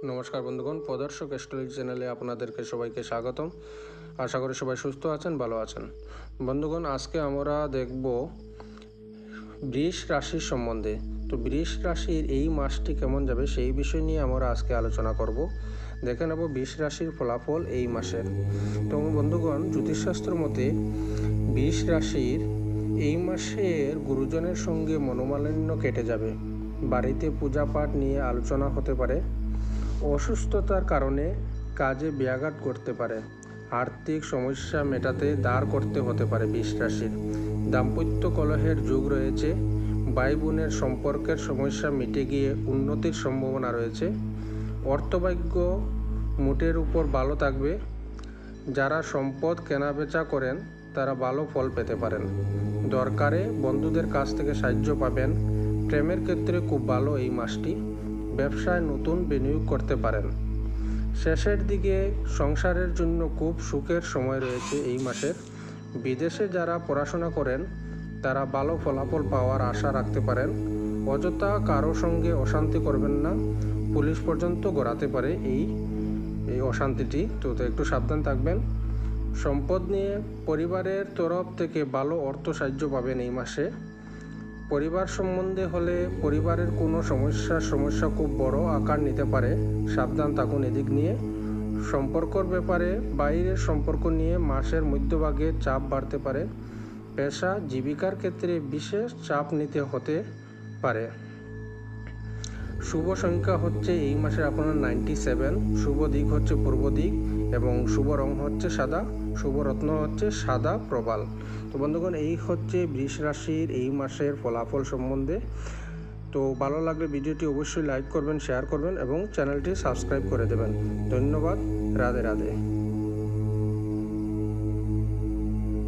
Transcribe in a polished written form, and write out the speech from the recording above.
নমস্কার বন্ধুগণ, প্রদর্শক অ্যাস্ট্রোলজি চ্যানেলে আপনাদেরকে সবাইকে স্বাগতম। আশা করি সবাই সুস্থ আছেন, ভালো আছেন। বন্ধুগণ, আজকে আমরা দেখব বৃষ রাশির সম্বন্ধে। তো বৃষ রাশির এই মাসটি কেমন যাবে সেই বিষয় নিয়ে আমরা আজকে আলোচনা করব। দেখে নেব বৃষ রাশির ফলাফল এই মাসের। তো বন্ধুগণ, জ্যোতিষশাস্ত্র মতে বৃষ রাশির এই মাসের গুরুজনের সঙ্গে মনোমালিন্য কেটে যাবে। বাড়িতে পূজা পাঠ নিয়ে আলোচনা হতে পারে। অসুস্থতার কারণে কাজে ব্যাঘাত করতে পারে। আর্থিক সমস্যা মেটাতে দাঁড় করতে হতে পারে বৃষ রাশির। দাম্পত্য কলহের যুগ রয়েছে। ভাই বোনের সম্পর্কের সমস্যা মিটে গিয়ে উন্নতির সম্ভাবনা রয়েছে। অর্থভাগ্য মোটের উপর ভালো থাকবে। যারা সম্পদ কেনাবেচা করেন তারা ভালো ফল পেতে পারেন। দরকারে বন্ধুদের কাছ থেকে সাহায্য পাবেন। প্রেমের ক্ষেত্রে খুব ভালো এই মাসটি। ব্যবসায় নতুন বিনিয়োগ করতে পারেন। শেষের দিকে সংসারের জন্য খুব সুখের সময় রয়েছে এই মাসের। বিদেশে যারা পড়াশোনা করেন তারা ভালো ফলাফল পাওয়ার আশা রাখতে পারেন। অযথা কারো সঙ্গে অশান্তি করবেন না, পুলিশ পর্যন্ত গড়াতে পারে এই অশান্তিটি। তো একটু সাবধান থাকবেন। সম্পদ নিয়ে পরিবারের তরফ থেকে ভালো অর্থ সাহায্য পাবেন এই মাসে। পরিবার সম্বন্ধে হলে পরিবারের কোনো সমস্যা খুব বড় আকার নিতে পারে, সাবধান থাকুন এদিক নিয়ে। সম্পর্কর ব্যাপারে বাইরের সম্পর্ক নিয়ে মাসের মধ্যভাগে চাপ বাড়তে পারে। পেশা জীবিকার ক্ষেত্রে বিশেষ চাপ নিতে হতে পারে। শুভ সংখ্যা হচ্ছে এই মাসে আপনার 97। শুভ দিক হচ্ছে পূর্ব দিক এবং শুভ রং হচ্ছে সাদা। শুভ রত্ন হচ্ছে সাদা প্রবাল। তো বন্ধুগণ, এই হচ্ছে বৃষ রাশির এই মাসের ফলাফল সম্বন্ধে। তো ভালো লাগলে ভিডিওটি অবশ্যই লাইক করবেন, শেয়ার করবেন এবং চ্যানেলটি সাবস্ক্রাইব করে দেবেন। ধন্যবাদ। রাধে রাধে।